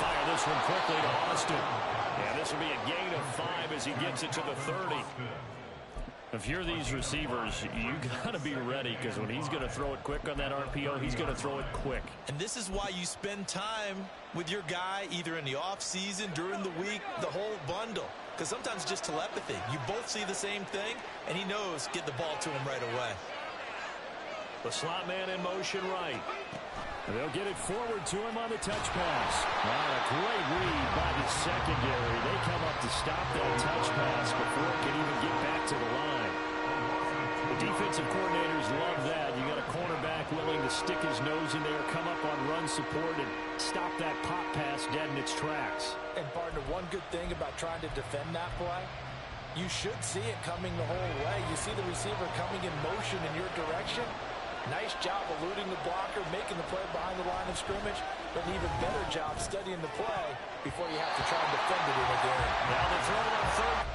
fire this one quickly to Austin. Yeah, this will be a gain of 5 as he gets it to the 30. If you're these receivers, you got to be ready, because when he's going to throw it quick on that RPO, he's going to throw it quick. And this is why you spend time with your guy either in the offseason, during the week, the whole bundle. Because sometimes just telepathy. You both see the same thing, and he knows get the ball to him right away. The slot man in motion right. They'll get it forward to him on the touch pass. A great read by the secondary. They come up to stop that touch pass before it can even get back to the line. The defensive coordinators love that. You got a cornerback willing to stick his nose in there, come up on run support, and stop that pop pass dead in its tracks. And, partner, one good thing about trying to defend that play, you should see it coming the whole way. You see the receiver coming in motion in your direction. Nice job eluding the blocker, making the play behind the line of scrimmage, but an even better job studying the play before you have to try and defend it in a game. Now they throw it on third.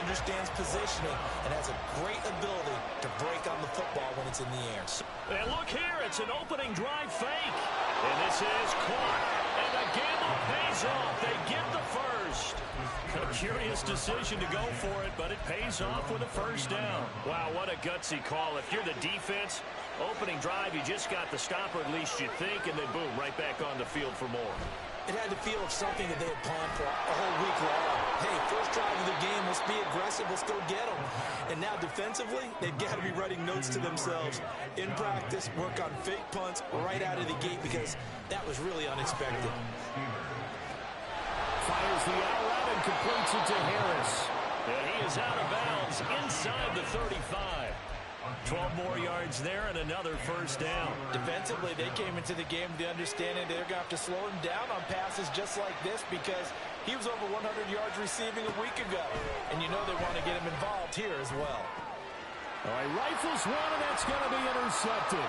Understands positioning and has a great ability to break on the football when it's in the air. And look here, it's an opening drive fake. And this is caught. And the gamble pays off. They get the first. A curious decision to go for it, but it pays off with a first down. Wow, what a gutsy call. If you're the defense, opening drive, you just got the stop, or at least you think, and then boom, right back on the field for more. It had the feel of something that they had planned for a whole week long. Hey, first drive of the game, let's be aggressive, let's go get them. And now defensively, they've got to be writing notes to themselves. In practice, work on fake punts right out of the gate, because that was really unexpected. Fires the out route and completes it to Harris. And he is out of bounds inside the 35. 12 more yards there and another first down. Defensively, they came into the game with the understanding they're going to have to slow him down on passes just like this, because he was over 100 yards receiving a week ago. And you know they want to get him involved here as well. All right, rifles one, and that's going to be intercepted.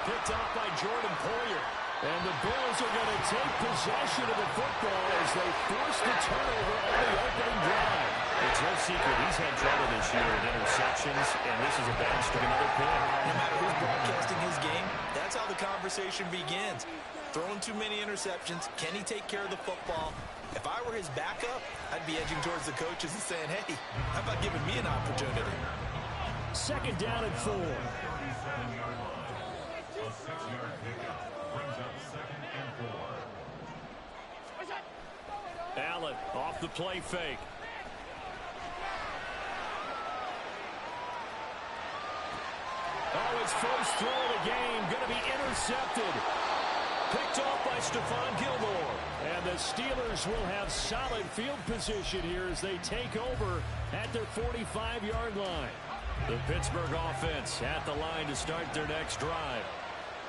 Picked off by Jordan Poyer. And the Bills are going to take possession of the football as they force the turnover on the opening drive. It's no secret he's had trouble this year in interceptions, and this is a bad start. Another pick. No matter who's broadcasting his game, that's how the conversation begins. Throwing too many interceptions, can he take care of the football? If I were his backup, I'd be edging towards the coaches and saying, hey, how about giving me an opportunity? Second down and 4. Allen off the play fake. Oh, his first throw of the game going to be intercepted. Picked off by Stephon Gilmore. And the Steelers will have solid field position here as they take over at their 45-yard line. The Pittsburgh offense at the line to start their next drive.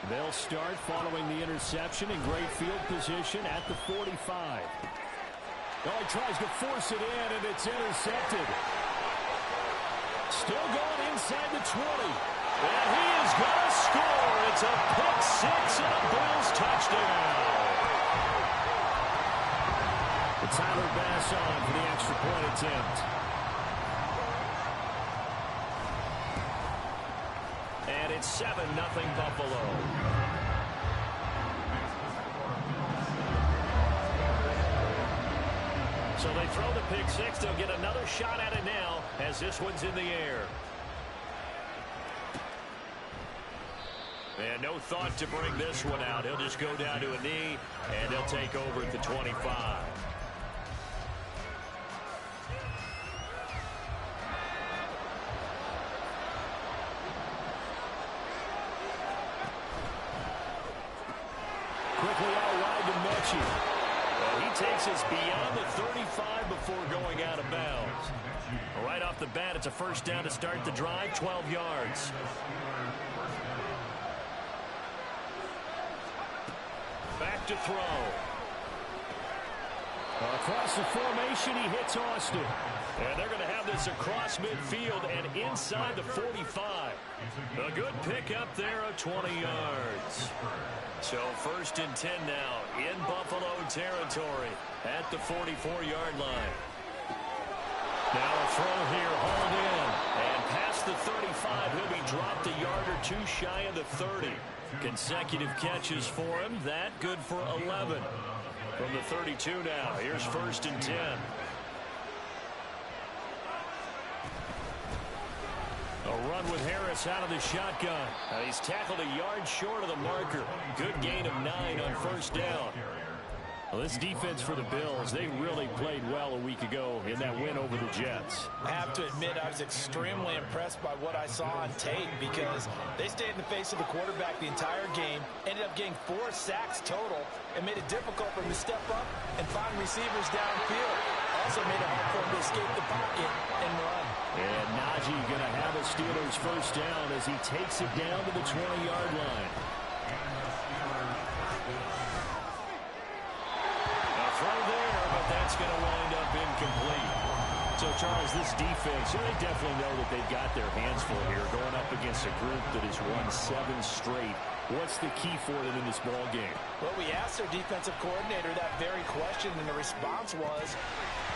They'll start following the interception in great field position at the 45. Oh, he tries to force it in, and it's intercepted. Still going inside the 20. And he is going to score. It's a pick six and a Bills touchdown. The Tyler Bass on for the extra point attempt. And it's 7-0 Buffalo. So they throw the pick six. They'll get another shot at it now as this one's in the air. And no thought to bring this one out. He'll just go down to a knee, and they'll take over at the 25. Quickly out wide to Mechie. He takes us beyond the 35 before going out of bounds. Right off the bat, it's a first down to start the drive, 12 yards. Back to throw. Across the formation, he hits Austin. And they're going to have this across midfield and inside the 45. A good pickup there of 20 yards. So 1st and 10 now in Buffalo territory at the 44-yard line. Now a throw here, hauled in. And past the 35, he'll be dropped a yard or two shy of the 30. Consecutive catches for him. That good for 11. From the 32 now, here's 1st and 10. A run with Harris out of the shotgun. He's tackled a yard short of the marker. Good gain of 9 on 1st down. Well, this defense for the Bills, they really played well a week ago in that win over the Jets. I have to admit, I was extremely impressed by what I saw on tape because they stayed in the face of the quarterback the entire game, ended up getting 4 sacks total, and made it difficult for him to step up and find receivers downfield. Also made it hard for him to escape the pocket and run. And Najee going to have a Steelers 1st down as he takes it down to the 20-yard line. Throw there, but that's going to wind up incomplete. So, Charles, this defense, they definitely know that they've got their hands full here going up against a group that has won 7 straight. What's the key for them in this ball game? Well, we asked their defensive coordinator that very question, and the response was,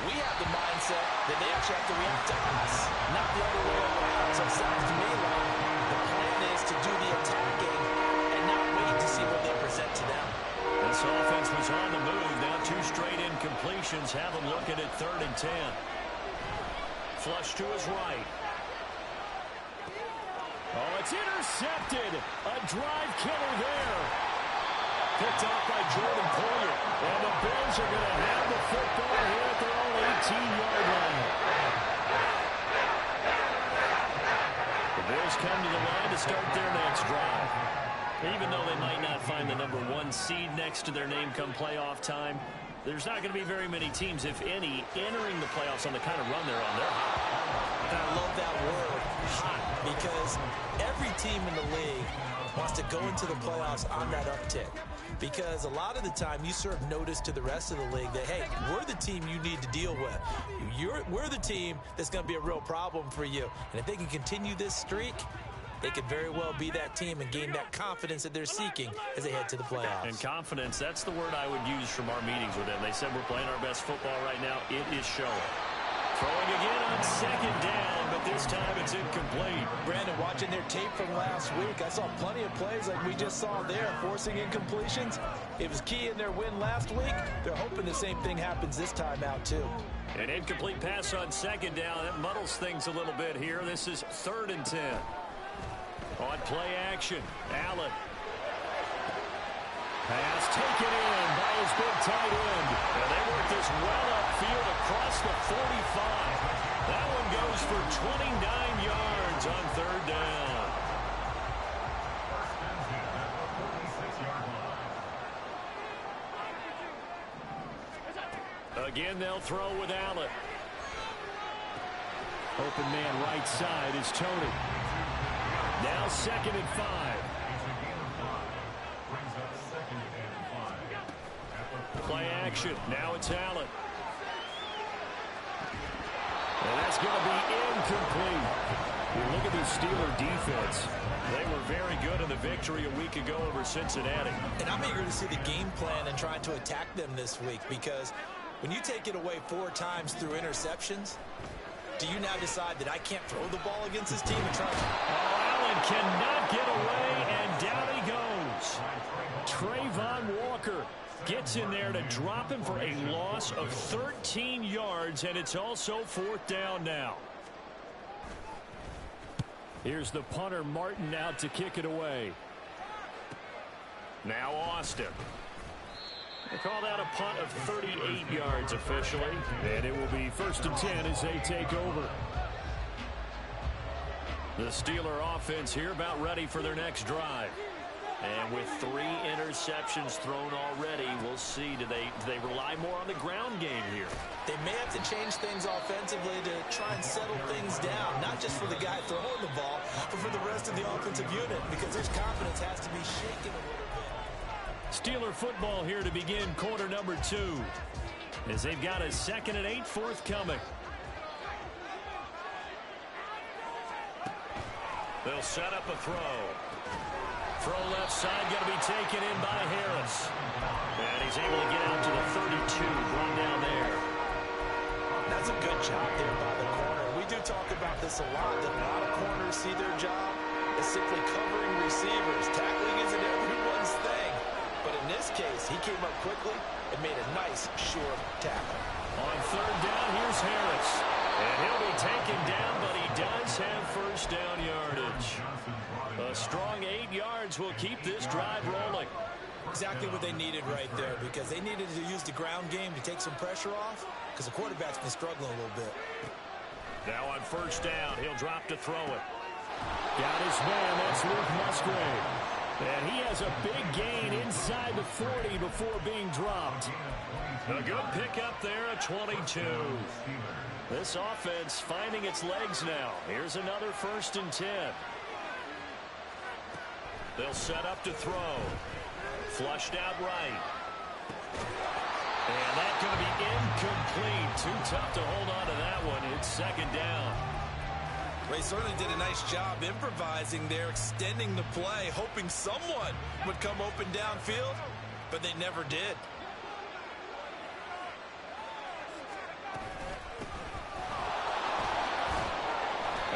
we have the mindset that they actually have to react to us, not the other way around. So it sounds to me like the plan is to do the attacking and not wait to see what they present to them. This offense was on the move. Now 2 straight incompletions have them looking at 3rd and 10. Flush to his right. Oh, it's intercepted. A drive killer there. Picked off by Jordan Poyer. And the Bills are going to have the football here at their own 18-yard line. The Bills come to the line to start their next drive. Even though they might not find the number 1 seed next to their name come playoff time, there's not going to be very many teams, if any, entering the playoffs on the kind of run they're on. They're hot. And I love that word, hot, because every team in the league wants to go into the playoffs on that uptick. Because a lot of the time you serve notice to the rest of the league that, hey, we're the team you need to deal with. We're the team that's going to be a real problem for you. And if they can continue this streak, they could very well be that team and gain that confidence that they're seeking as they head to the playoffs. And confidence, that's the word I would use from our meetings with them. They said we're playing our best football right now. It is showing. Throwing again on 2nd down, but this time it's incomplete. Brandon, watching their tape from last week, I saw plenty of plays like we just saw there, forcing incompletions. It was key in their win last week. They're hoping the same thing happens this time out, too. An incomplete pass on 2nd down. That muddles things a little bit here. This is 3rd and 10. On play action, Allen. Pass taken in by his big tight end. And they work this well upfield across the 45. That one goes for 29 yards on 3rd down. Again, they'll throw with Allen. Open man right side is Tony. Now 2nd and 5. Play action. Now it's Allen. And that's going to be incomplete. You look at this Steeler defense. They were very good in the victory a week ago over Cincinnati. And I'm eager to see the game plan and trying to attack them this week, because when you take it away 4 times through interceptions, do you now decide that I can't throw the ball against this team and try to... Allen cannot get away, and down he goes. Trayvon Walker gets in there to drop him for a loss of 13 yards, and it's also 4th down now. Here's the punter, Martin, out to kick it away. Now Austin. They call that a punt of 38 yards officially, and it will be 1st and 10 as they take over. The Steeler offense here about ready for their next drive. And with 3 interceptions thrown already, we'll see, do they rely more on the ground game here? They may have to change things offensively to try and settle things down, not just for the guy throwing the ball, but for the rest of the offensive unit, because his confidence has to be shaken a little bit. Steeler football here to begin quarter number 2. as they've got a 2nd and 8 forthcoming. They'll set up a throw. Throw left side, going to be taken in by Harris. And he's able to get out to the 32, run down there. That's a good job there by the corner. We do talk about this a lot, that a lot of corners see their job as simply covering receivers. Tackling isn't everyone's thing. But in this case, he came up quickly and made a nice, short tackle. On 3rd down, here's Harris. And he'll be taken down, but he does have first down yardage. A strong 8 yards will keep this drive rolling. Exactly what they needed right there, because they needed to use the ground game to take some pressure off, because the quarterback's been struggling a little bit. Now on 1st down, he'll drop to throw it. Got his man, that's Luke Musgrave. And he has a big gain inside the 40 before being dropped. A good pickup there at 22. This offense finding its legs now. Here's another 1st and 10. They'll set up to throw. Flushed out right. And that's going to be incomplete. Too tough to hold on to that one. It's 2nd down. They certainly did a nice job improvising there, extending the play, hoping someone would come open downfield, but they never did.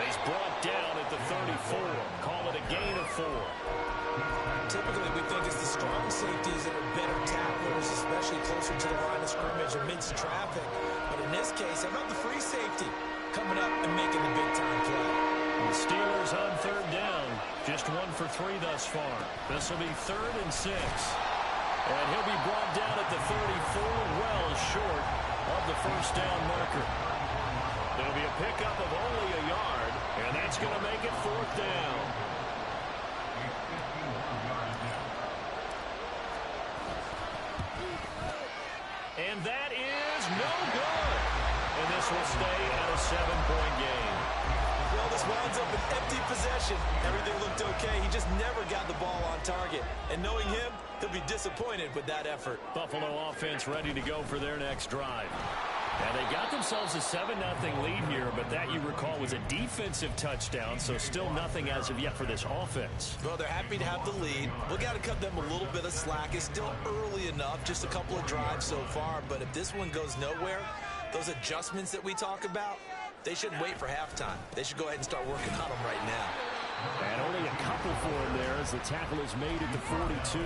He's brought down at the 34. Call it a gain of 4. Typically, we think it's the strong safeties that are better tacklers, especially closer to the line of scrimmage amidst traffic. But in this case, how about the free safety coming up and making the big-time play? The Steelers on 3rd down. Just 1 for 3 thus far. This will be 3rd and 6. And he'll be brought down at the 34, well short of the first down marker. There'll be a pickup of only a yard, and that's going to make it 4th down. And that is no good. And this will stay at a 7-point game. Well, this winds up an empty possession. Everything looked okay. He just never got the ball on target. And knowing him, he'll be disappointed with that effort. Buffalo offense ready to go for their next drive. And they got themselves a 7-0 lead here, but that, you recall, was a defensive touchdown, so still nothing as of yet for this offense. Well, they're happy to have the lead. We got to cut them a little bit of slack. It's still early enough, just a couple of drives so far, but if this one goes nowhere, those adjustments that we talk about, they shouldn't wait for halftime. They should go ahead and start working on them right now. And only a couple for him there as the tackle is made at the 42.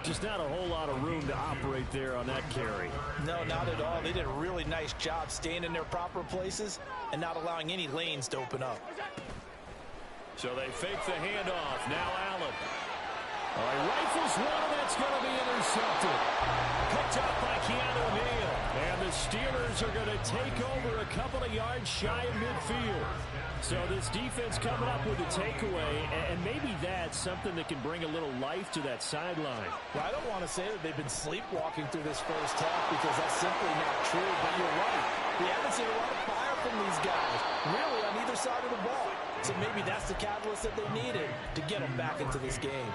Just not a whole lot of room to operate there on that carry. No, not at all. They did a really nice job staying in their proper places and not allowing any lanes to open up. So they fake the handoff. Now Allen. He rifles one, and that's going to be intercepted. Picked up by Keanu Neal. And the Steelers are going to take over a couple of yards shy of midfield. So this defense coming up with a takeaway, and maybe that's something that can bring a little life to that sideline. Well, I don't want to say that they've been sleepwalking through this first half because that's simply not true, but you're right. We haven't seen a lot of fire from these guys, really, on either side of the ball. So maybe that's the catalyst that they needed to get them back into this game.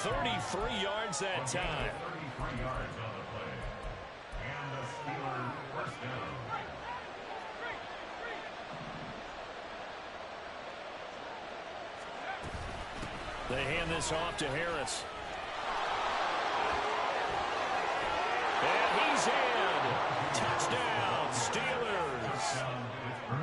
33 yards that time. They hand this off to Harris. And he's in. Touchdown, Steelers.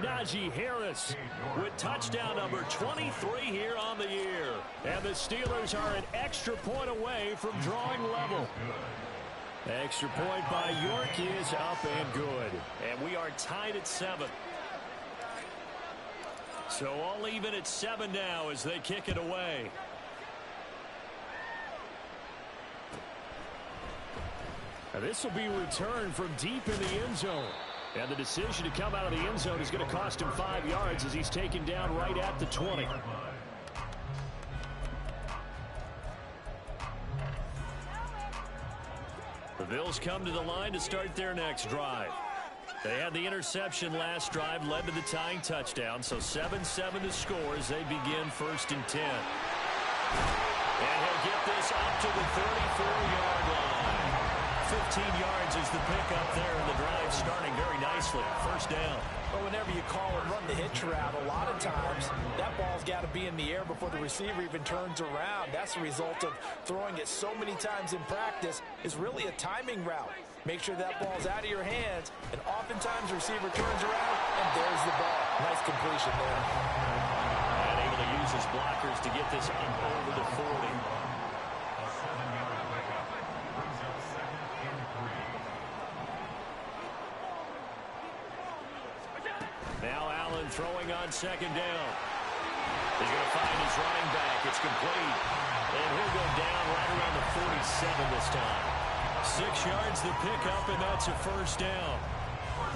Najee Harris with touchdown number 23 here on the year. And the Steelers are an extra point away from drawing level. Extra point by York is up and good. And we are tied at 7. So all even at 7 now as they kick it away. Now this will be returned from deep in the end zone. And the decision to come out of the end zone is going to cost him 5 yards as he's taken down right at the 20. The Bills come to the line to start their next drive. They had the interception last drive, led to the tying touchdown, so 7-7 to score as they begin 1st and 10. And he'll get this up to the 34-yard line. 15 yards is the pickup there, and the drive starting very nicely. First down. Well, whenever you call and run the hitch route, a lot of times that ball's got to be in the air before the receiver even turns around. That's the result of throwing it so many times in practice. It's really a timing route. Make sure that ball's out of your hands, and oftentimes the receiver turns around, and there's the ball. Nice completion there. And able to use his blockers to get this up over the 40. Now Allen throwing on second down. He's going to find his running back. It's complete. And he'll go down right around the 47 this time. 6 yards the pickup, and that's a first down.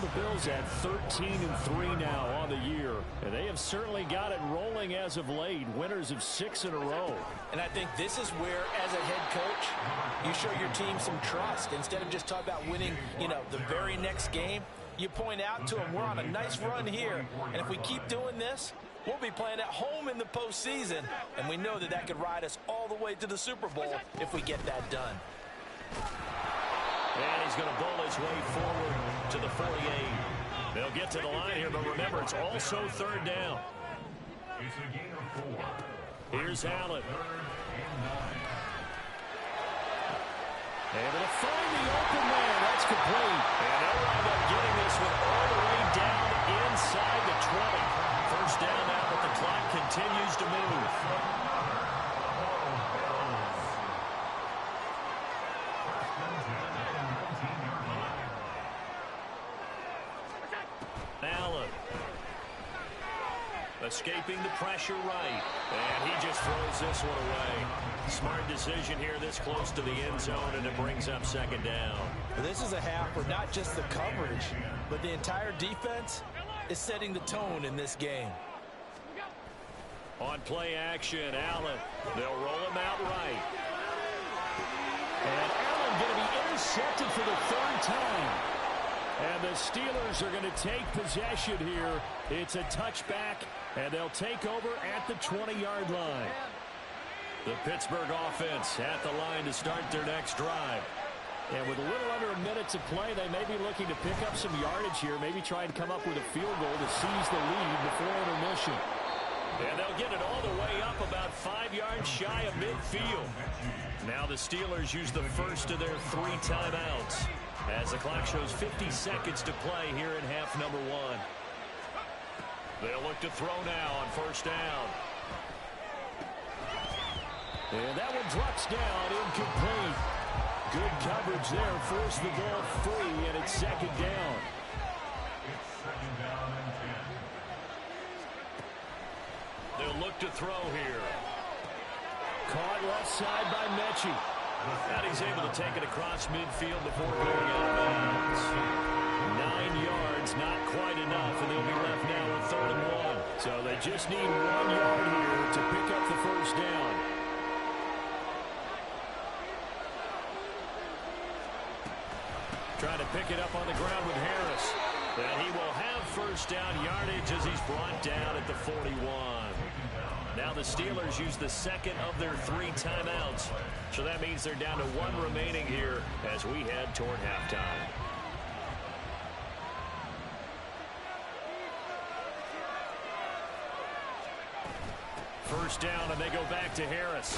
The Bills at 13-3 now on the year, and they have certainly got it rolling as of late. Winners of 6 in a row. And I think this is where, as a head coach, you show your team some trust. Instead of just talking about winning, the very next game, you point out to them, we're on a nice run here, and if we keep doing this, we'll be playing at home in the postseason, and we know that could ride us all the way to the Super Bowl if we get that done. And he's going to bowl his way forward to the 48. They'll get to the line here, but remember, it's also third down. Here's Allen. Able to find the open man. That's complete. And they'll wind up getting this one all the way down inside the 20. First down now, but the clock continues to move. Allen. Escaping the pressure right. And he just throws this one away. Smart decision here this close to the end zone, and it brings up second down. This is a half where not just the coverage, but the entire defense is setting the tone in this game. On play action, Allen. They'll roll him out right. And Allen going to be intercepted for the third time. And the Steelers are going to take possession here. It's a touchback, and they'll take over at the 20-yard line. The Pittsburgh offense at the line to start their next drive. And with a little under a minute to play, they may be looking to pick up some yardage here, maybe try and come up with a field goal to seize the lead before intermission. And they'll get it all the way up about 5 yards shy of midfield. Now the Steelers use the first of their 3 timeouts as the clock shows 50 seconds to play here in half number 1. They'll look to throw now on first down. And that one drops down, incomplete. Good coverage there, forced the ball free, and it's second down. They'll look to throw here. Caught left side by Mechie. And he's able to take it across midfield before going out of bounds. 9 yards, not quite enough, and they'll be left now with 3rd and 1. So they just need 1 yard here to pick up the first down. Trying to pick it up on the ground with Harris. And he will have first down yardage as he's brought down at the 41. Now the Steelers use the second of their 3 timeouts. So that means they're down to 1 remaining here as we head toward halftime. First down, and they go back to Harris.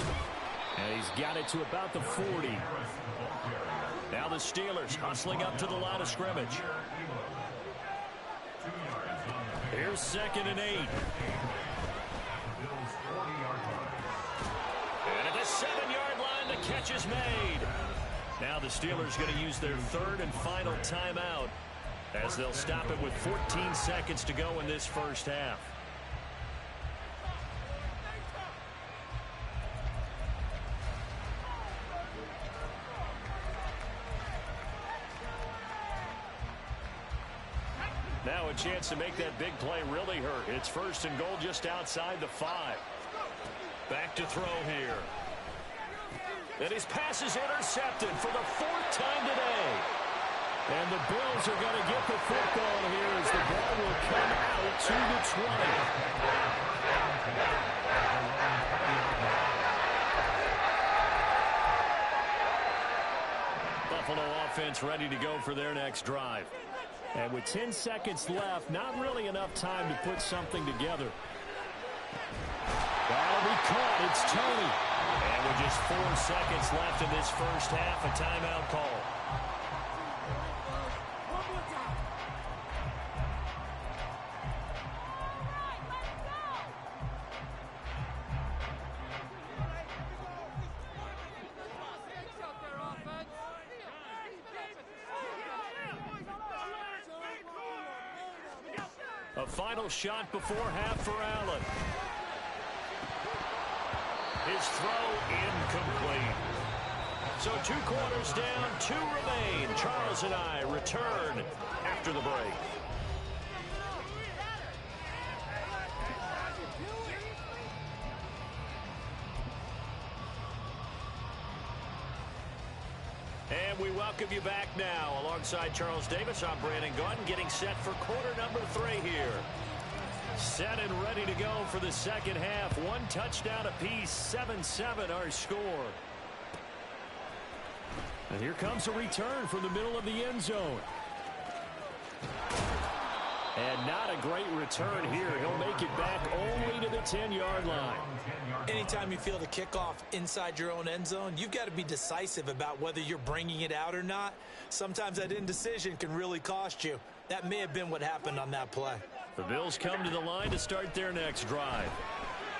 And he's got it to about the 40. Now the Steelers hustling up to the line of scrimmage. Here's 2nd and 8. And at the 7-yard line, the catch is made. Now the Steelers going to use their 3rd and final timeout as they'll stop it with 14 seconds to go in this first half. Now a chance to make that big play really hurt. It's 1st and goal just outside the 5. Back to throw here. And his pass is intercepted for the 4th time today. And the Bills are going to get the football here as the ball will come out to the 20. Buffalo offense ready to go for their next drive. And with 10 seconds left, not really enough time to put something together. That'll be caught. It's Tony. And with just 4 seconds left in this first half, a timeout call. A final shot before half for Allen. His throw incomplete. So 2 quarters down, 2 remain. Charles and I return after the break. And we welcome you back now. Alongside Charles Davis, I'm Brandon Gaudin, getting set for quarter number 3 here. Set and ready to go for the second half. 1 touchdown apiece, 7-7 our score. And here comes a return from the middle of the end zone. And not a great return here. He'll make it back only to the 10-yard line. Anytime you feel the kickoff inside your own end zone, you've got to be decisive about whether you're bringing it out or not. Sometimes that indecision can really cost you. That may have been what happened on that play. The Bills come to the line to start their next drive.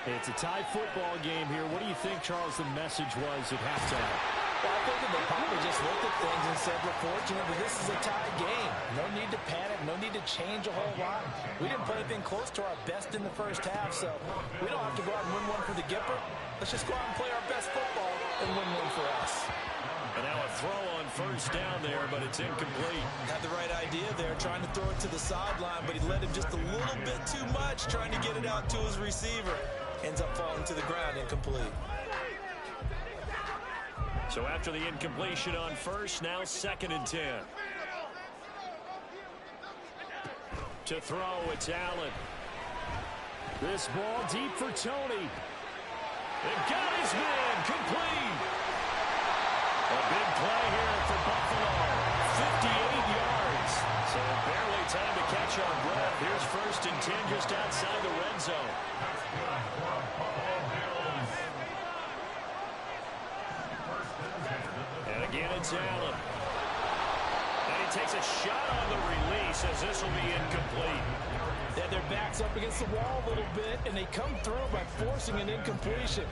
It's a tie football game here. What do you think, Charles, the message was at halftime? Well, I think that they probably just looked at things and said, we're fortunate that this is a tie game. No need to panic. No need to change a whole lot. We didn't play anything close to our best in the first half, so we don't have to go out and win one for the Gipper. Let's just go out and play our best football and win one for us. And now a throw on first down there, but it's incomplete. Had the right idea there, trying to throw it to the sideline, but he led him just a little bit too much, trying to get it out to his receiver. Ends up falling to the ground, incomplete. So after the incompletion on first, now 2nd and 10. To throw, it's Allen. This ball deep for Tony. And got his man, complete. A big play here for Buffalo. 58 yards. So barely time to catch our breath. Here's 1st and 10 just outside the red zone. And again, it's Allen. And he takes a shot on the release as this will be incomplete. They had their backs up against the wall a little bit, and they come through by forcing an incompletion.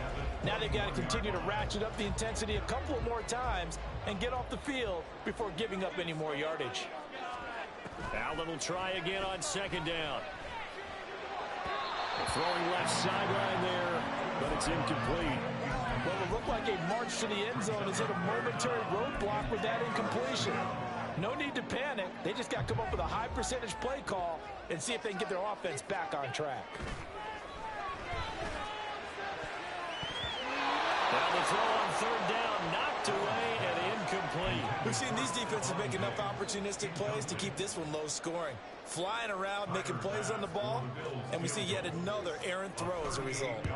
Now they've got to continue to ratchet up the intensity a couple of more times and get off the field before giving up any more yardage. Allen will try again on 2nd down. Throwing left sideline there, but it's incomplete. Well, it looked like a march to the end zone is hit a momentary roadblock with that incompletion. No need to panic. They just got to come up with a high percentage play call and see if they can get their offense back on track. Now the throw on 3rd down, knocked away and incomplete. We've seen these defenses make enough opportunistic plays to keep this one low scoring. Flying around, making plays on the ball, and we see yet another errant throw as a result.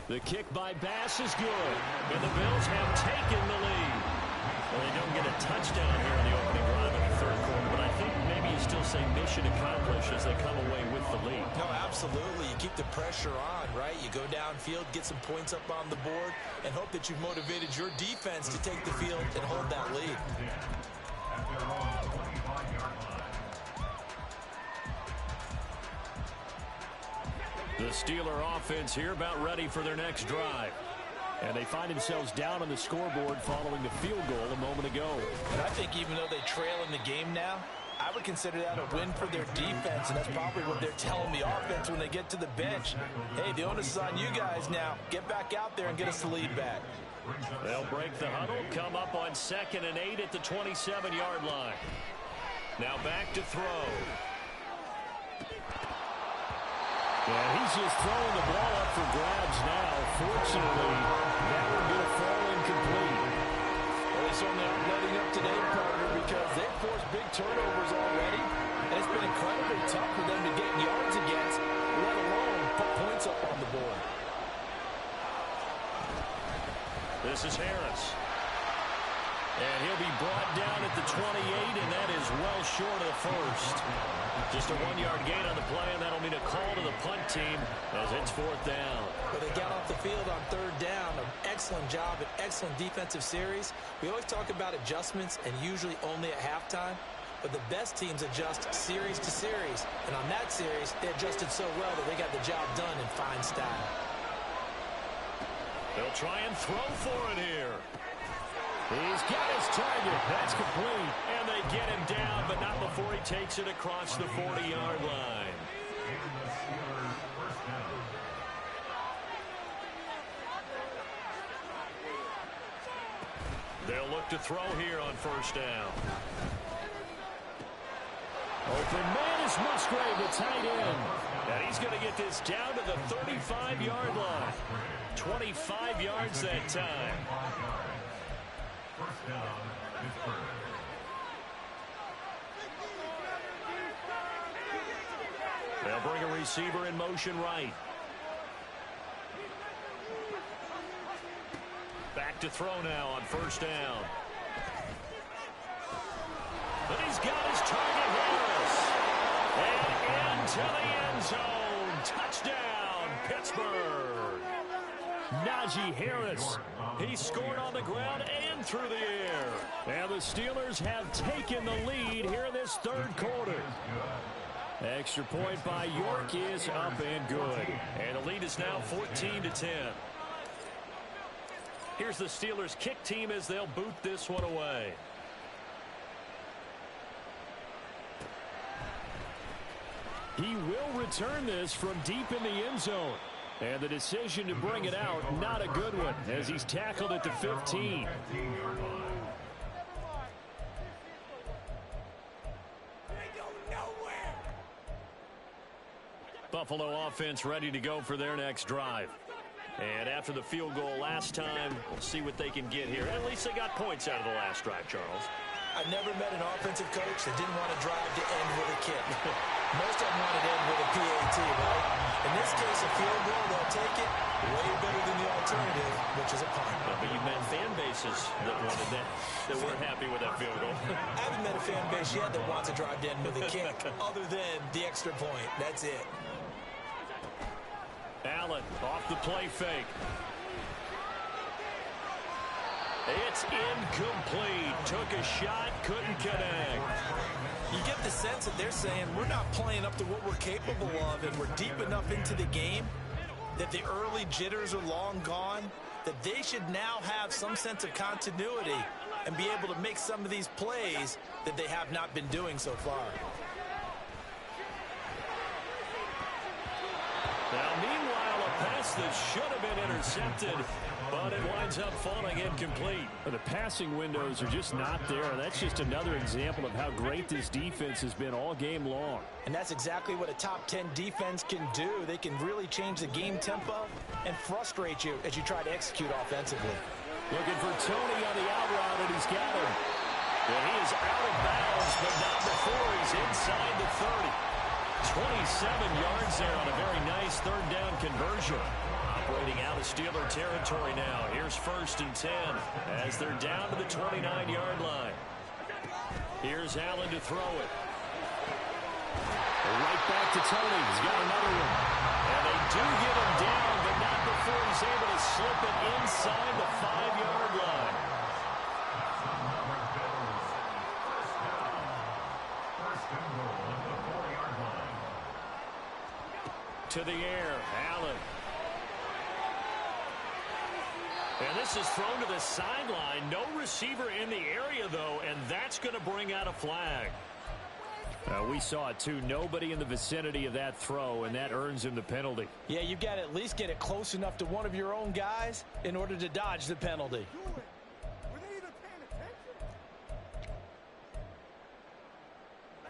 The kick by Bass is good, and the Bills have taken the lead. Well, they don't get a touchdown here in the opening drive in the 3rd quarter, but I think maybe you still say mission accomplished as they come away with the lead. No, absolutely. You keep the pressure on, right? You go downfield, get some points up on the board, and hope that you've motivated your defense to take the field and hold that lead. The Steeler offense here about ready for their next drive. And they find themselves down on the scoreboard following the field goal a moment ago. And I think even though they trail in the game now, I would consider that a win for their defense, and that's probably what they're telling the offense when they get to the bench. Hey, the onus is on you guys now. Get back out there and get us the lead back. They'll break the huddle, come up on 2nd and 8 at the 27-yard line. Now back to throw. And he's just throwing the ball up for grabs now. Fortunately, that one going to fall incomplete. Well, they certainly aren't letting up today, partner, because they've forced big turnovers already. And it's been incredibly tough for them to get yards against, let alone put points up on the board. This is Harris. And he'll be brought down at the 28, and that is well short of the first. Just a 1-yard gain on the play, and that'll mean a call to the punt team as it's 4th down. But they got off the field on 3rd down. An excellent job, an excellent defensive series. We always talk about adjustments, and usually only at halftime. But the best teams adjust series to series. And on that series, they adjusted so well that they got the job done in fine style. They'll try and throw for it here. He's got his target. That's complete. And they get him down, but not before he takes it across the 40-yard line. They'll look to throw here on 1st down. Open man is Musgrave, the tight end. And he's going to get this down to the 35-yard line. 25 yards that time. They'll bring a receiver in motion right. Back to throw now on 1st down. But he's got his target, Harris. And into the end zone. Touchdown, Pittsburgh. Najee Harris. He scored on the ground and through the air. And the Steelers have taken the lead here in this 3rd quarter. Extra point by York is up and good. And the lead is now 14-10. Here's the Steelers kick team as they'll boot this one away. He will return this from deep in the end zone. And the decision to bring it out, not a good one, as he's tackled at the 15. Buffalo offense ready to go for their next drive. And after the field goal last time, we'll see what they can get here. At least they got points out of the last drive, Charles. I've never met an offensive coach that didn't want to drive to end with a kick. Most of them wanted to end with a PAT, right? In this case, a field goal, they'll take it way better than the alternative, which is a punt. Yeah, but you've met fan bases that wanted that weren't happy with that field goal. I haven't met a fan base yet that wants to drive to end with a kick, other than the extra point. That's it. Allen off the play fake. It's incomplete. Took a shot, couldn't connect. You get the sense that they're saying we're not playing up to what we're capable of, and we're deep enough into the game that the early jitters are long gone, that they should now have some sense of continuity and be able to make some of these plays that they have not been doing so far. Now, meanwhile, a pass that should have been intercepted, but it winds up falling incomplete. The passing windows are just not there. That's just another example of how great this defense has been all game long. And that's exactly what a top 10 defense can do. They can really change the game tempo and frustrate you as you try to execute offensively. Looking for Tony on the out route, and he's got him. And he is out of bounds, but not before he's inside the 30. 27 yards there on a very nice 3rd down conversion. Operating out of Steeler territory now. Here's 1st and 10 as they're down to the 29-yard line. Here's Allen to throw it. Right back to Tony. He's got another one. And they do get him down, but not before he's able to slip it inside the 5-yard line. To the air, Allen. And this is thrown to the sideline. No receiver in the area, though, and that's going to bring out a flag. We saw it, too. Nobody in the vicinity of that throw, and that earns him the penalty. Yeah, you've got to at least get it close enough to one of your own guys in order to dodge the penalty.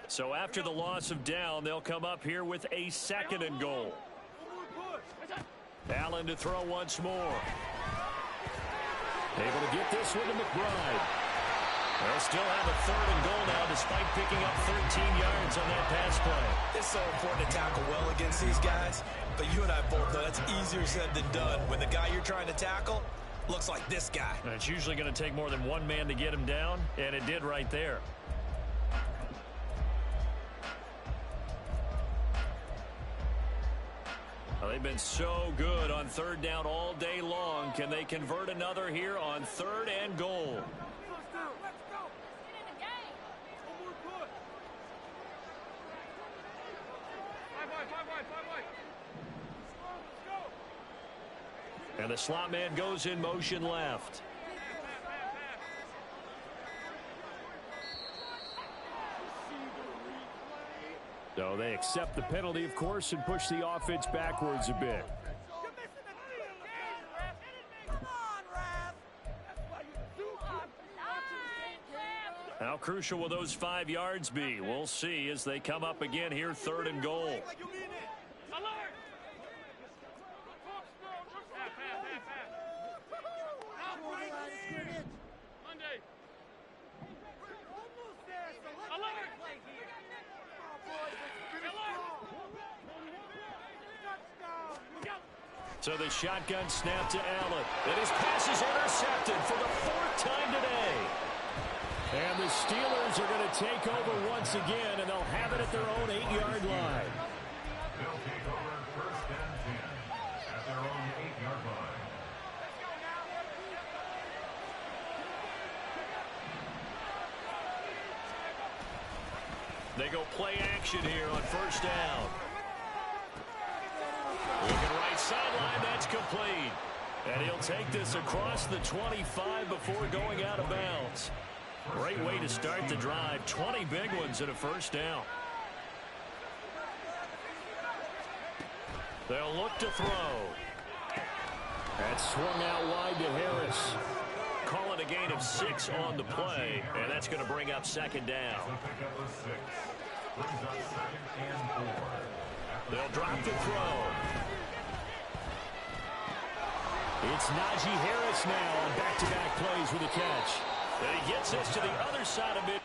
So after the loss of down, they'll come up here with a 2nd and goal. Allen to throw once more. Able to get this one to McBride. They'll still have a 3rd and goal now despite picking up 13 yards on that pass play. It's so important to tackle well against these guys, but you and I both know that's easier said than done. When the guy you're trying to tackle looks like this guy. And it's usually going to take more than one man to get him down, and it did right there. Well, they've been so good on third down all day long. Can they convert another here on third and goal? And the slot man goes in motion left. So they accept the penalty, of course, and push the offense backwards a bit. How crucial will those 5 yards be? We'll see as they come up again here, third and goal. So the shotgun snap to Allen. And his pass is intercepted for the 4th time today. And the Steelers are going to take over once again, and they'll have it at their own 8-yard line. They'll take over first and 10 at their own 8-yard line. They go play action here on first down. Looking right sideline, that's complete. And he'll take this across the 25 before going out of bounds. Great way to start the drive. 20 big ones at a first down. They'll look to throw. That's swung out wide to Harris. Call it a gain of 6 on the play, and that's going to bring up second down. They'll drop the throw. It's Najee Harris now on back-to-back plays with a catch. And he gets us to the other side of it.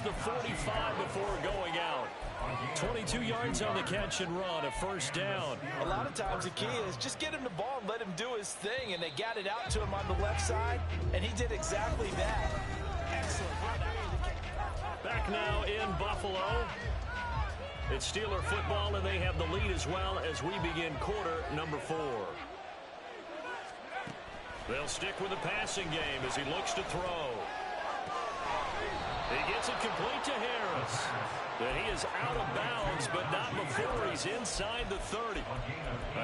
The 45 before going out. 22 yards on the catch and run, a first down. A lot of times the key is just get him the ball and let him do his thing, and they got it out to him on the left side, and he did exactly that. Excellent. Back now in Buffalo. It's Steeler football, and they have the lead as well as we begin quarter number 4. They'll stick with the passing game as he looks to throw. He gets it complete to Harris. And he is out of bounds, but not before he's inside the 30.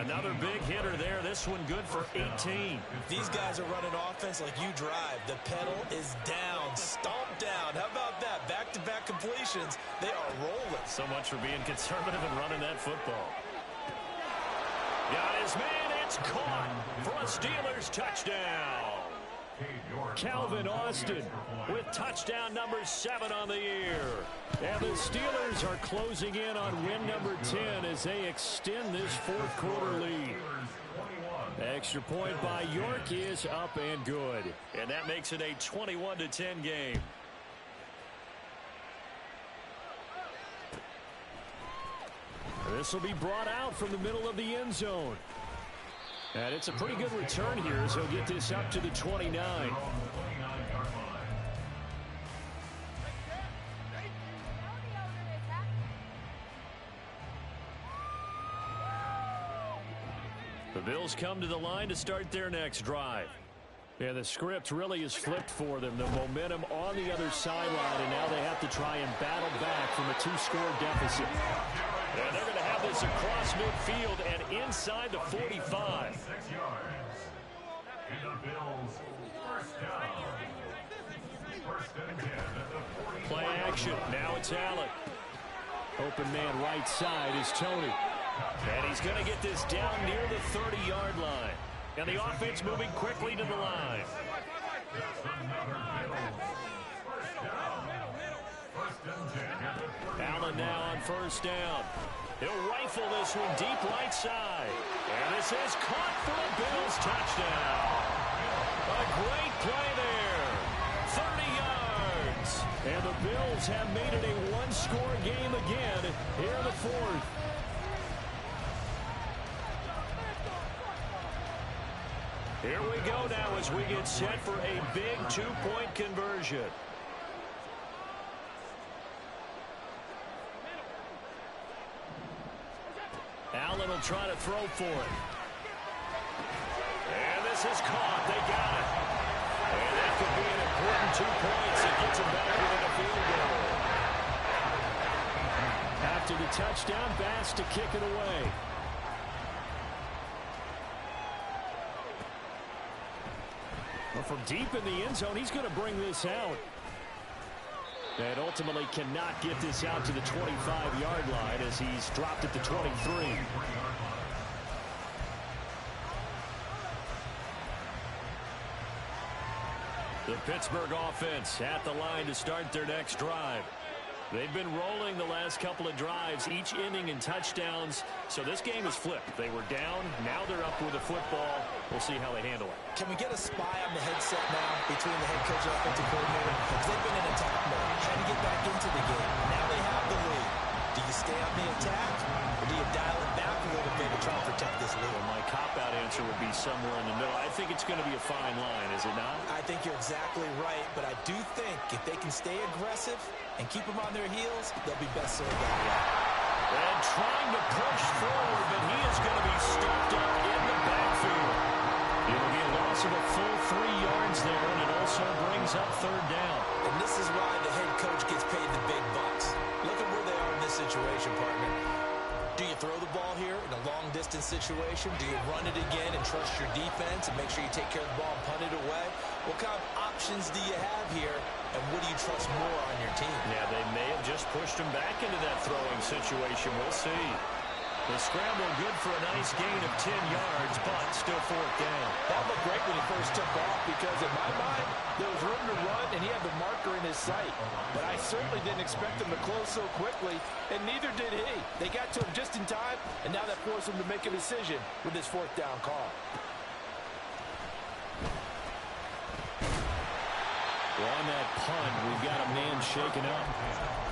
Another big hitter there. This one good for 18. These guys are running offense like you drive. The pedal is down, stomped down. How about that? Back-to-back completions. They are rolling. So much for being conservative and running that football. Got his man. It's caught for a Steelers touchdown. Calvin Austin with touchdown number 7 on the year. And the Steelers are closing in on win number 10 as they extend this 4th quarter lead. Extra point by York is up and good. And that makes it a 21-10 game. This will be brought out from the middle of the end zone. And it's a pretty good return here as he'll get this up to the 29. The Bills come to the line to start their next drive. Yeah, the script really is flipped for them. The momentum on the other sideline, and now they have to try and battle back from a 2-score deficit. And they're going to have this across midfield and inside the 45. 6 yards. And the Bills first down. First and 10 at the 40. Play action. Now it's Allen. Open man right side is Tony. And he's going to get this down near the 30-yard line. And the offense moving quickly to the line. That's another Bills first down. and 10 at the 40. Allen now on first down. He'll rifle this one deep right side. And this is caught for a Bills touchdown. A great play there. 30 yards. And the Bills have made it a one-score game again here in the fourth. Here we go now as we get set for a big two-point conversion. Allen will try to throw for it. And this is caught. They got it. And that could be an important 2 points. It gets them back within a field goal. After the touchdown, Bass to kick it away. Well, from deep in the end zone, he's going to bring this out. And ultimately cannot get this out to the 25-yard line as he's dropped at the 23. The Pittsburgh offense at the line to start their next drive. They've been rolling the last couple of drives, each inning in touchdowns. So this game is flipped. They were down. Now they're up with the football. We'll see how they handle it. Can we get a spy on the headset now between the head coach and offensive coordinator? Because they've been in attack mode, trying to get back into the game. Now they have the lead. Do you stay on the attack, or do you dial it back a little bit to try and protect this lead? Well, my cop-out answer would be somewhere in the middle. I think it's going to be a fine line, is it not? I think you're exactly right, but I do think if they can stay aggressive and keep them on their heels, they'll be best served that way. And trying to push forward, but he is going to be stopped up in the backfield. It'll be a loss of a full 3 yards there, and it also brings up third down. And this is why the head coach gets paid the big bucks. Look at where they are in this situation, partner. Do you throw the ball here in a long-distance situation? Do you run it again and trust your defense and make sure you take care of the ball and punt it away? What kind of options do you have here, and what do you trust more on your team? Yeah, they may have just pushed him back into that throwing situation. We'll see. The scramble good for a nice gain of 10 yards, but still fourth down. That looked great when he first took off because, in my mind, there was room to run, and he had the marker in his sight. But I certainly didn't expect him to close so quickly, and neither did he. They got to him just in time, and now that forced him to make a decision with this fourth down call. Well, on that punt, we've got a man shaken up.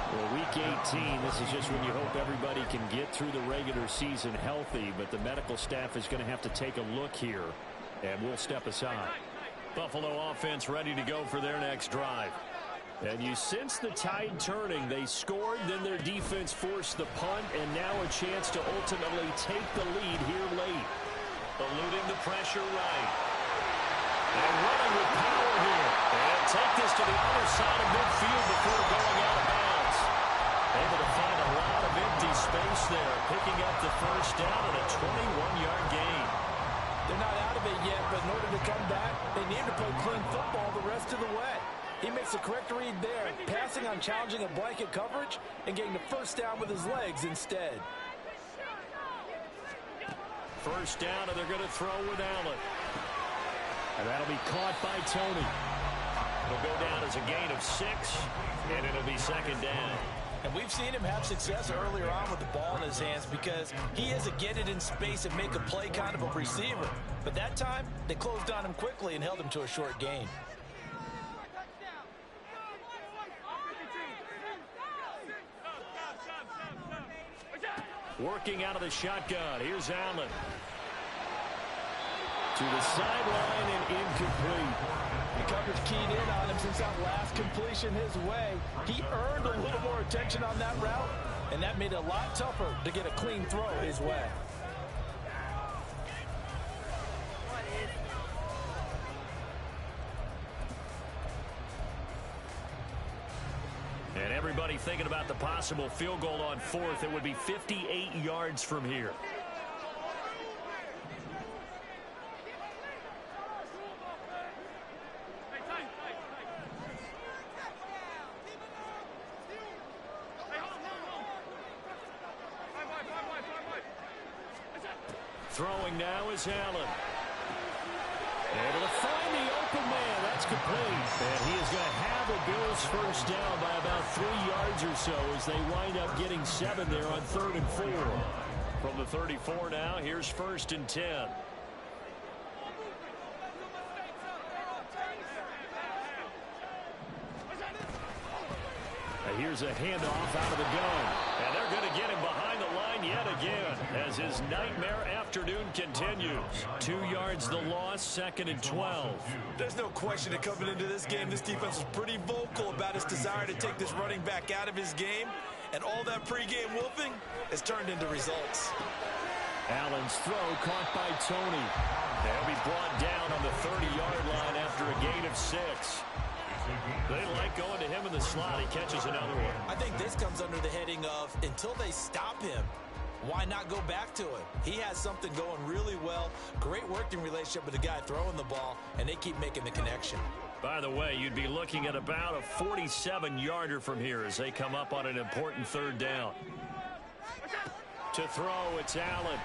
Well, week 18, this is just when you hope everybody can get through the regular season healthy, but the medical staff is going to have to take a look here, and we'll step aside. Buffalo offense ready to go for their next drive. And you sense the tide turning. They scored, then their defense forced the punt, and now a chance to ultimately take the lead here late. Eluding the pressure right. And running with power here. And take this to the other side of midfield before going out of bounds. Able to find a lot of empty space there, picking up the first down and a 21-yard gain. They're not out of it yet, but in order to come back, they need to play clean football the rest of the way. He makes the correct read there, passing on challenging a blanket coverage and getting the first down with his legs instead. First down, and they're going to throw with Allen. And that'll be caught by Tony. It'll go down as a gain of 6, and it'll be second down. And we've seen him have success earlier on with the ball in his hands because he is a get it in space and make a play kind of a receiver. But that time, they closed on him quickly and held him to a short gain. Working out of the shotgun. Here's Allen. To the sideline and incomplete. The coverage keyed in on him since that last completion his way. He earned a little more attention on that route, and that made it a lot tougher to get a clean throw his way. And everybody thinking about the possible field goal on fourth. It would be 58 yards from here. Throwing now is Allen. Able to find the open man. That's complete. And he is going to have the Bills first down by about 3 yards or so as they wind up getting 7 there on 3rd and 4. From the 34 now, here's 1st and 10. Here's a handoff out of the gun. And they're going to get him behind the line yet again as his nightmare afternoon continues. 2 yards the loss, 2nd and 12. There's no question that coming into this game, this defense was pretty vocal about its desire to take this running back out of his game. And all that pregame wolfing has turned into results. Allen's throw caught by Tony. They'll be brought down on the 30-yard line after a gain of 6. They like going to him in the slot. He catches another one. I think this comes under the heading of until they stop him, why not go back to him? He has something going really well. Great working relationship with the guy throwing the ball, and they keep making the connection. By the way, you'd be looking at about a 47-yarder from here as they come up on an important 3rd down. To throw, it's Allen.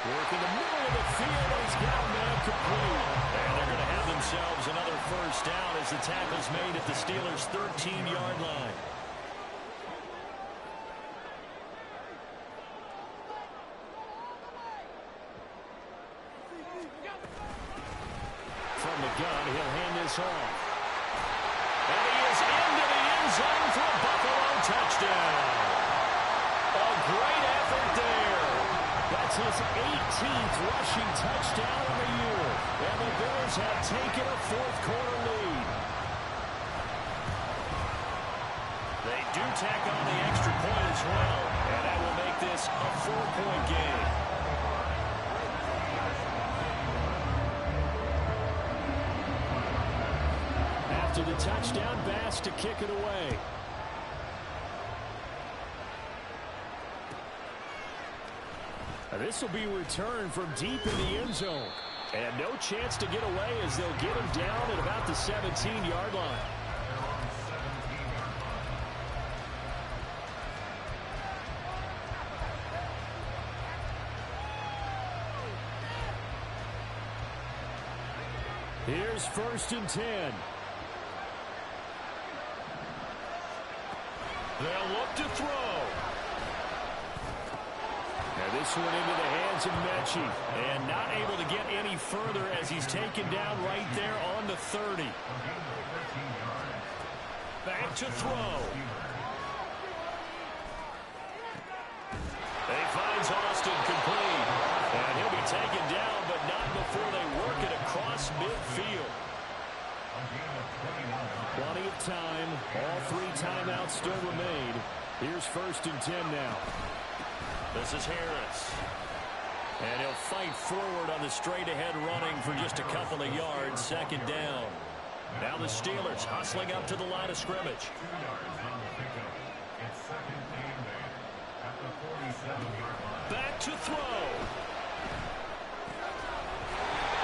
Work in the middle of the field. He's got him there complete. And they're going to have themselves another 1st down as the tackle's made at the Steelers' 13-yard line. From the gun, he'll hand this off. And he is into the end zone for a Buffalo touchdown. A great effort there. That's his 18th rushing touchdown of the year. And the Bills have taken a 4th-quarter lead. They do tack on the extra point as well. And that will make this a 4-point game. After the touchdown, Bass to kick it away. This will be returned from deep in the end zone. And no chance to get away as they'll get him down at about the 17-yard line. Here's 1st and 10. They'll look to throw. And this one into the hands of Mechie. And not able to get any further as he's taken down right there on the 30. Back to throw. He finds Austin complete. And he'll be taken down, but not before they work it across midfield. Plenty of time. All 3 timeouts still remain. Here's 1st and 10 now. This is Harris. And he'll fight forward on the straight-ahead running for just a couple of yards. 2nd down. Now the Steelers hustling up to the line of scrimmage. Back to throw.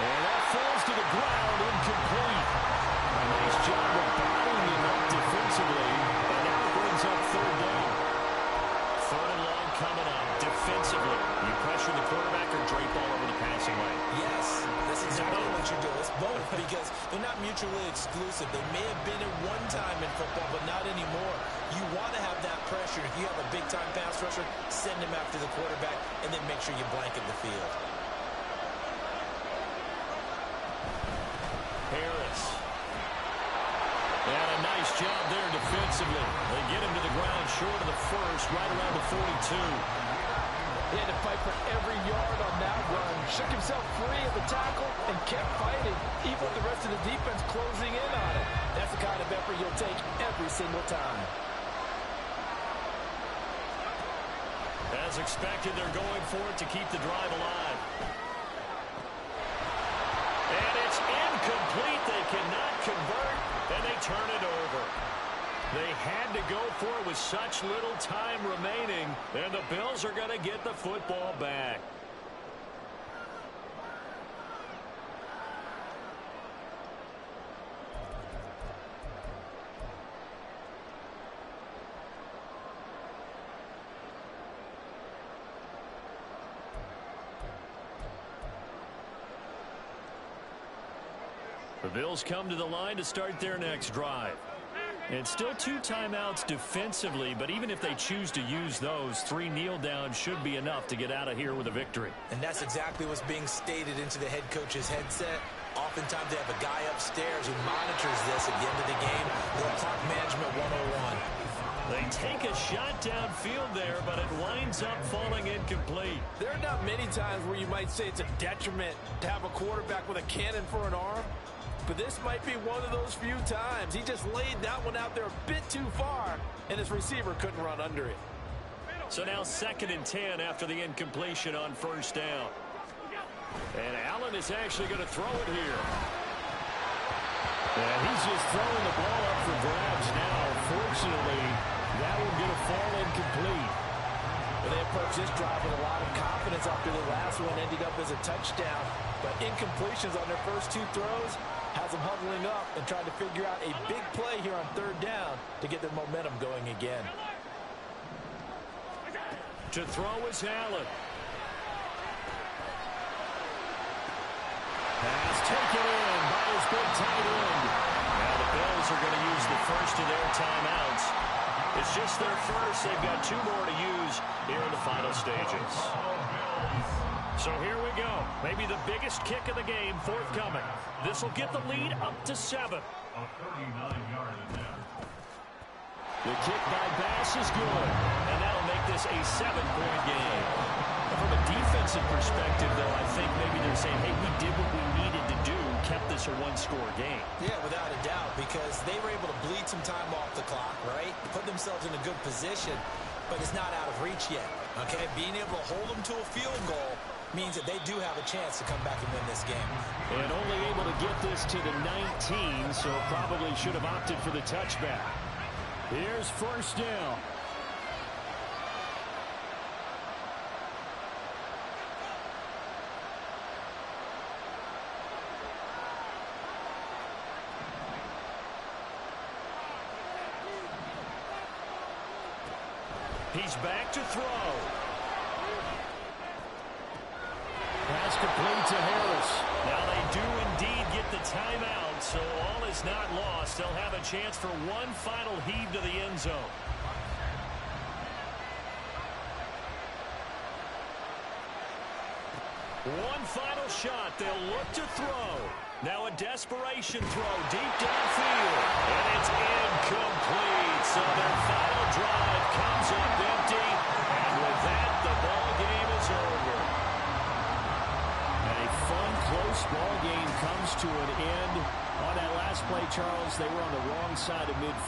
And that falls to the ground, incomplete. A nice job of bottling him up defensively. And now it brings up 3rd down. 3rd and long coming up defensively. You pressure the quarterback or drape all over the passing lane? Yes, that's exactly what you do. It's both because they're not mutually exclusive. They may have been at one time in football, but not anymore. You want to have that pressure. If you have a big-time pass rusher, send him after the quarterback, and then make sure you blanket the field. Harris. And a nice job there defensively. They get him to the ground short of the 1st, right around the 42. He had to fight for every yard on that run. Shook himself free of the tackle and kept fighting, even with the rest of the defense closing in on him. That's the kind of effort you'll take every single time. As expected, they're going for it to keep the drive alive. And it's incomplete. They cannot convert, and they turn it over. They had to go for it with such little time remaining, and the Bills are going to get the football back. The Bills come to the line to start their next drive. And still 2 timeouts defensively, but even if they choose to use those, 3 kneel downs should be enough to get out of here with a victory. And that's exactly what's being stated into the head coach's headset. Oftentimes they have a guy upstairs who monitors this at the end of the game. Little clock management 101. They take a shot downfield there, but it winds up falling incomplete. There are not many times where you might say it's a detriment to have a quarterback with a cannon for an arm. But this might be one of those few times. He just laid that one out there a bit too far, and his receiver couldn't run under it. So now 2nd and 10 after the incompletion on 1st down. And Allen is actually going to throw it here. And he's just throwing the ball up for grabs now. Fortunately, that one going to fall incomplete. Well, they approached this drive with a lot of confidence after the last one ended up as a touchdown. But incompletions on their first 2 throws has them huddling up and trying to figure out a big play here on 3rd down to get their momentum going again. To throw is Allen. Pass taken in by his big tight end. Now the Bills are going to use the first of their timeouts. It's just their first. They've got 2 more to use here in the final stages. So here we go. Maybe the biggest kick of the game forthcoming. This will get the lead up to 7. A 39-yard attempt. The kick by Bass is good. And that'll make this a 7-point game. From a defensive perspective, though, I think maybe they're saying, hey, we did what we needed to do, kept this a 1-score game. Yeah, without a doubt, because they were able to bleed some time off the clock, right? Put themselves in a good position, but it's not out of reach yet, okay? Being able to hold them to a field goal means that they do have a chance to come back and win this game. And only able to get this to the 19, so probably should have opted for the touchback. Here's 1st down. He's back to throw. Pass complete to Harris. Now they do indeed get the timeout, so all is not lost. They'll have a chance for one final heave to the end zone. One final shot. They'll look to throw. Now a desperation throw deep downfield. And it's incomplete. So their final drive comes up empty. And with that, the ball game is over. A fun, close ball game comes to an end. On that last play, Charles, they were on the wrong side of midfield.